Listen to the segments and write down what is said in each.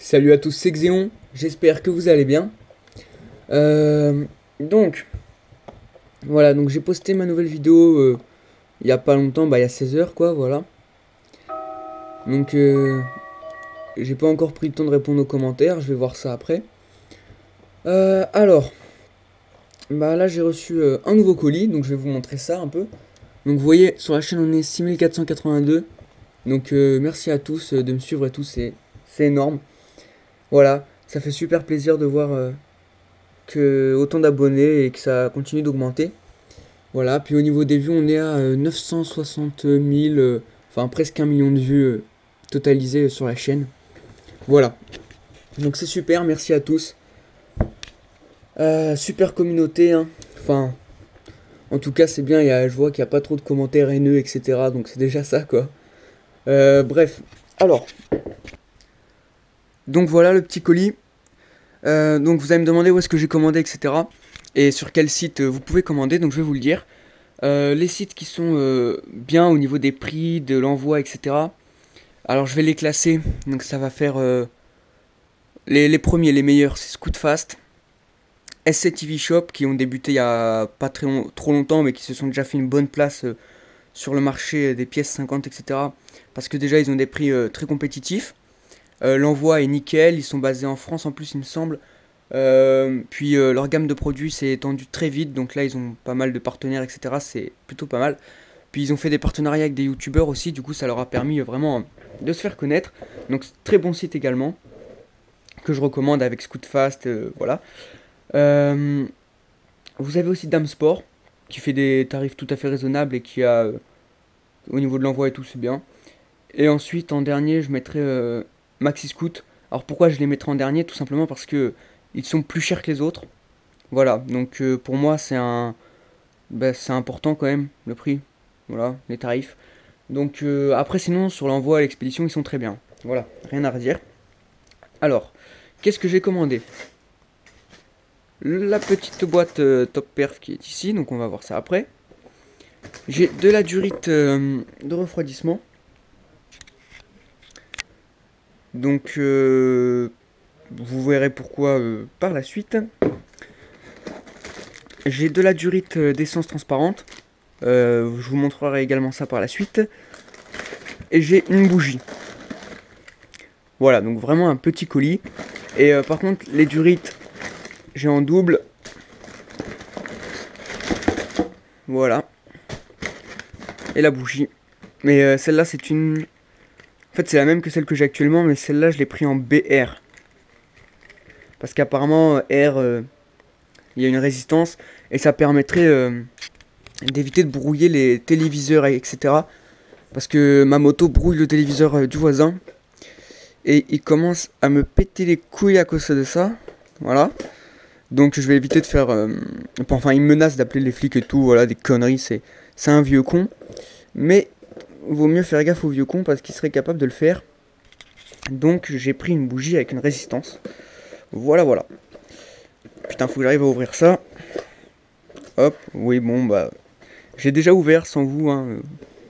Salut à tous, c'est Xéon, j'espère que vous allez bien. Donc, voilà, donc j'ai posté ma nouvelle vidéo il y a pas longtemps, il y a 16 heures quoi, voilà. Donc, j'ai pas encore pris le temps de répondre aux commentaires, je vais voir ça après. Alors, là j'ai reçu un nouveau colis, donc je vais vous montrer ça un peu. Donc vous voyez, sur la chaîne on est 6482. Donc merci à tous de me suivre et tout, c'est énorme. Voilà, ça fait super plaisir de voir que autant d'abonnés et que ça continue d'augmenter. Voilà, puis au niveau des vues, on est à 960 000, enfin presque 1 million de vues totalisées sur la chaîne. Voilà, donc c'est super, merci à tous. Super communauté, hein. Enfin, en tout cas c'est bien, je vois qu'il n'y a pas trop de commentaires haineux, etc. Donc c'est déjà ça quoi. Bref, alors, donc voilà le petit colis. Donc vous allez me demander où est-ce que j'ai commandé, etc. Et sur quel site vous pouvez commander, donc je vais vous le dire. Les sites qui sont bien au niveau des prix, de l'envoi, etc. Alors je vais les classer, donc ça va faire les premiers, les meilleurs, c'est Scootfast, SC TV Shop qui ont débuté il y a pas trop longtemps, mais qui se sont déjà fait une bonne place sur le marché des pièces 50, etc. Parce que déjà ils ont des prix très compétitifs. L'envoi est nickel, ils sont basés en France en plus il me semble. Puis leur gamme de produits s'est étendue très vite, donc là ils ont pas mal de partenaires, etc. C'est plutôt pas mal. Puis ils ont fait des partenariats avec des youtubeurs aussi, du coup ça leur a permis vraiment de se faire connaître. Donc très bon site également, que je recommande avec Scootfast, voilà. Vous avez aussi Dame Sport, qui fait des tarifs tout à fait raisonnables et qui a, au niveau de l'envoi et tout, c'est bien. Et ensuite en dernier je mettrai Maxi Scoot. Alors pourquoi je les mettrai en dernier? Tout simplement parce que ils sont plus chers que les autres. Voilà, donc pour moi c'est important quand même, le prix. Voilà, les tarifs. Donc après sinon sur l'envoi et l'expédition ils sont très bien. Voilà, rien à redire. Alors, qu'est-ce que j'ai commandé? La petite boîte Top Perf qui est ici, donc on va voir ça après. J'ai de la durite de refroidissement. Donc vous verrez pourquoi par la suite. J'ai de la durite d'essence transparente. Je vous montrerai également ça par la suite. Et j'ai une bougie. Voilà, donc vraiment un petit colis. Et par contre, les durites, j'ai en double. Voilà. Et la bougie. Mais celle-là, c'est une... En fait, c'est la même que celle que j'ai actuellement, mais celle-là, je l'ai pris en BR. Parce qu'apparemment, R, il y a une résistance. Et ça permettrait d'éviter de brouiller les téléviseurs, etc. Parce que ma moto brouille le téléviseur du voisin. Et il commence à me péter les couilles à cause de ça. Voilà. Donc je vais éviter de faire... enfin, il me menace d'appeler les flics et tout. Voilà, des conneries. C'est un vieux con. Mais vaut mieux faire gaffe au vieux con parce qu'il serait capable de le faire. Donc j'ai pris une bougie avec une résistance. Voilà, voilà. Putain, faut que j'arrive à ouvrir ça. Hop, oui, bon, j'ai déjà ouvert sans vous, hein.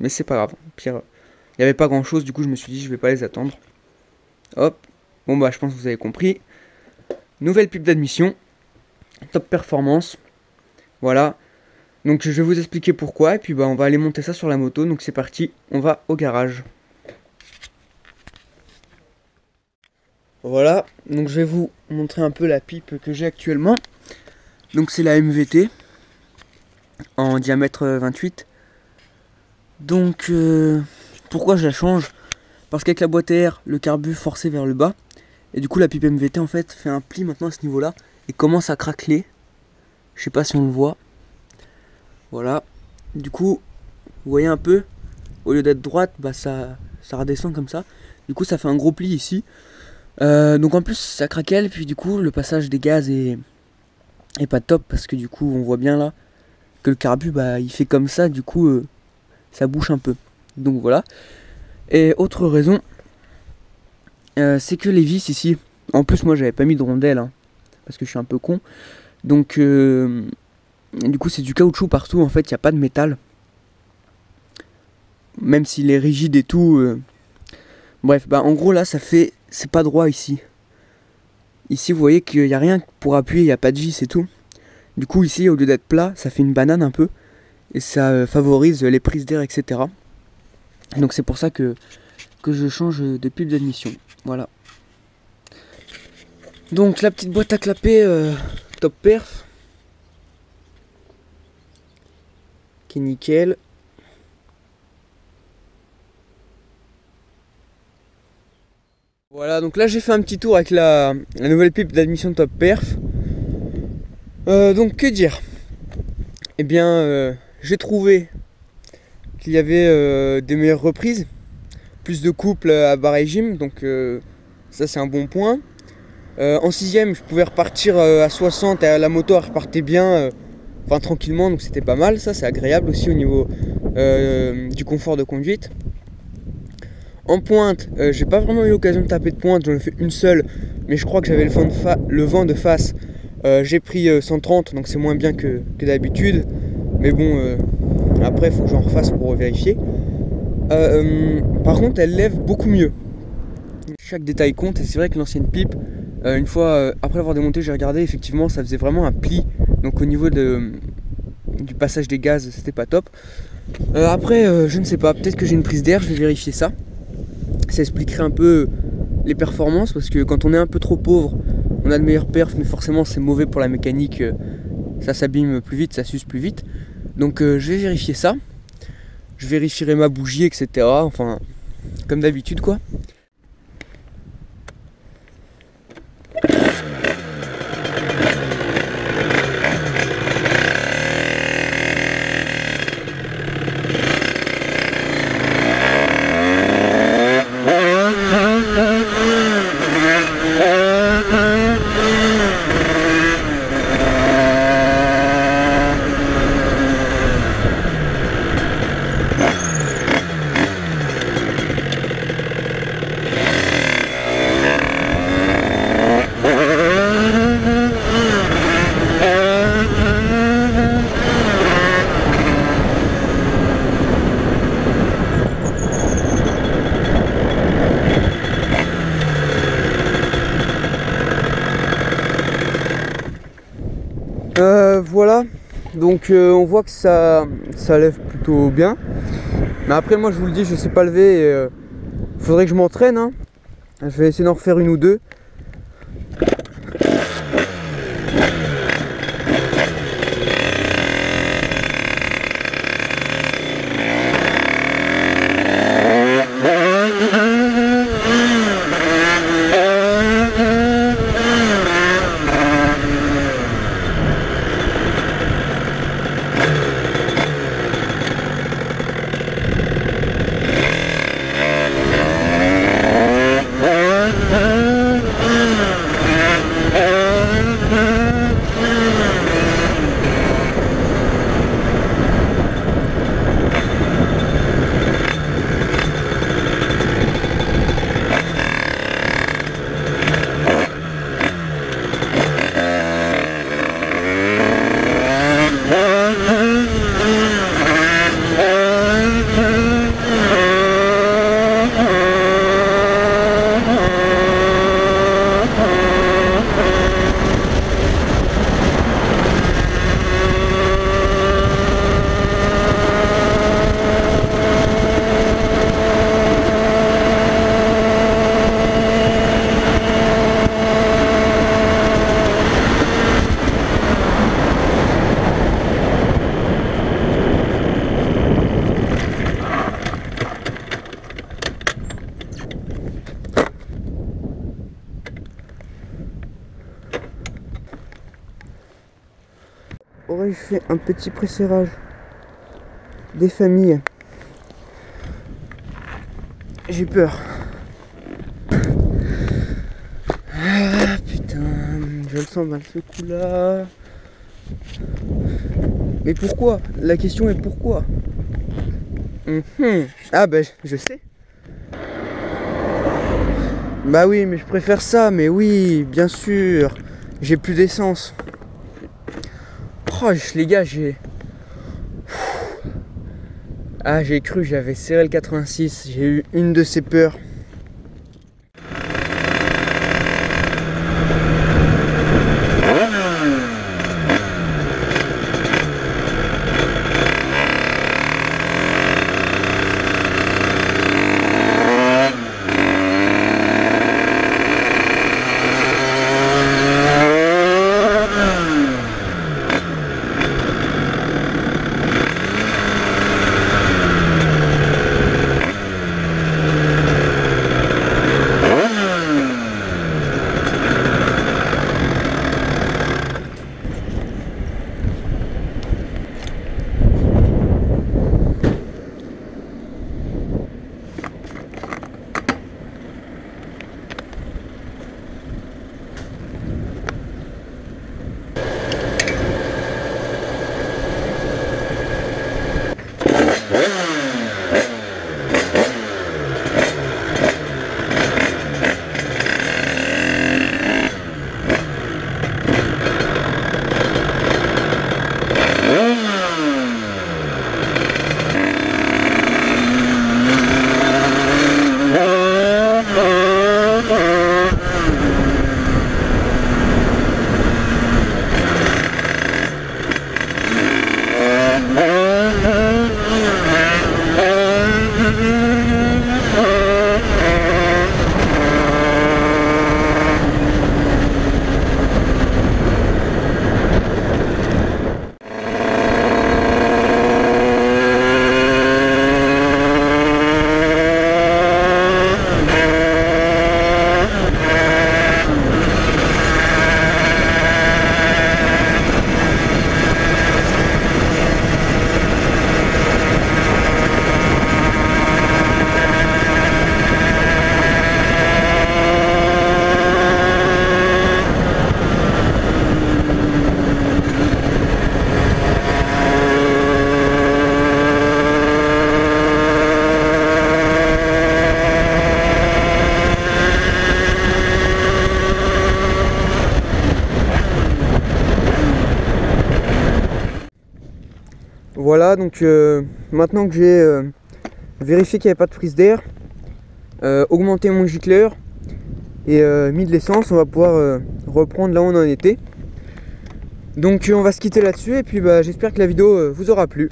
Mais c'est pas grave. Pire, il n'y avait pas grand chose, du coup je me suis dit je vais pas les attendre. Hop, bon je pense que vous avez compris. Nouvelle pipe d'admission. Top performance. Voilà. Donc je vais vous expliquer pourquoi. Et puis on va aller monter ça sur la moto. Donc c'est parti, on va au garage. Voilà, donc je vais vous montrer un peu la pipe que j'ai actuellement. Donc c'est la MVT en diamètre 28. Donc pourquoi je la change? Parce qu'avec la boîte à air, le carbu forcé vers le bas. Et du coup la pipe MVT en fait fait un pli maintenant à ce niveau là. Et commence à craqueler. Je sais pas si on le voit. Voilà. Du coup, vous voyez un peu, au lieu d'être droite, ça redescend comme ça. Du coup ça fait un gros pli ici. Donc en plus ça craquelle, puis du coup le passage des gaz est pas top parce que du coup on voit bien là que le carbu il fait comme ça, du coup ça bouche un peu. Donc voilà. Et autre raison, c'est que les vis ici, en plus moi j'avais pas mis de rondelles hein, parce que je suis un peu con. Donc du coup c'est du caoutchouc partout, en fait il n'y a pas de métal. Même s'il est rigide et tout. Bref, en gros là ça fait, c'est pas droit ici. ici vous voyez qu'il n'y a rien pour appuyer, il n'y a pas de vis, c'est tout. Du coup ici au lieu d'être plat, ça fait une banane un peu. Et ça favorise les prises d'air, etc. Donc c'est pour ça que je change de pipe d'admission. Voilà. Donc la petite boîte à clapper top perf. Qui est nickel. Voilà, donc là j'ai fait un petit tour avec la nouvelle pipe d'admission top perf. Donc que dire? Eh bien j'ai trouvé qu'il y avait des meilleures reprises, plus de couples à bas régime, donc ça c'est un bon point. En 6ème je pouvais repartir à 60 et la moto elle repartait bien, enfin tranquillement, donc c'était pas mal, ça c'est agréable aussi au niveau du confort de conduite. En pointe, j'ai pas vraiment eu l'occasion de taper de pointe, j'en ai fait une seule, mais je crois que j'avais le vent de face. J'ai pris 130, donc c'est moins bien que d'habitude, mais bon, après il faut que j'en refasse pour vérifier. Par contre elle lève beaucoup mieux, chaque détail compte, et c'est vrai que l'ancienne pipe, une fois après l'avoir démonté, j'ai regardé, effectivement ça faisait vraiment un pli, donc au niveau du passage des gaz c'était pas top. Après je ne sais pas, peut-être que j'ai une prise d'air, je vais vérifier ça. Ça expliquerait un peu les performances, parce que quand on est un peu trop pauvre, on a de meilleures perfs, mais forcément c'est mauvais pour la mécanique, ça s'abîme plus vite, ça s'use plus vite. Donc je vais vérifier ça. Je vérifierai ma bougie, etc. Enfin, comme d'habitude quoi. Voilà, donc on voit que ça lève plutôt bien. Mais après moi je vous le dis, je sais pas lever et faudrait que je m'entraîne, hein. Je vais essayer d'en refaire une ou deux. Aurais-je fait un petit presserrage des familles? J'ai peur. Ah putain, je le sens mal ce coup là. Mais pourquoi? La question est pourquoi? Ah bah je sais. Bah oui, mais je préfère ça, mais oui, bien sûr. J'ai plus d'essence. Oh les gars, j'ai cru, j'avais serré le 86, j'ai eu une de ces peurs. Voilà, donc maintenant que j'ai vérifié qu'il n'y avait pas de prise d'air, augmenté mon gicleur et mis de l'essence, on va pouvoir reprendre là où on en était. Donc on va se quitter là-dessus et puis j'espère que la vidéo vous aura plu.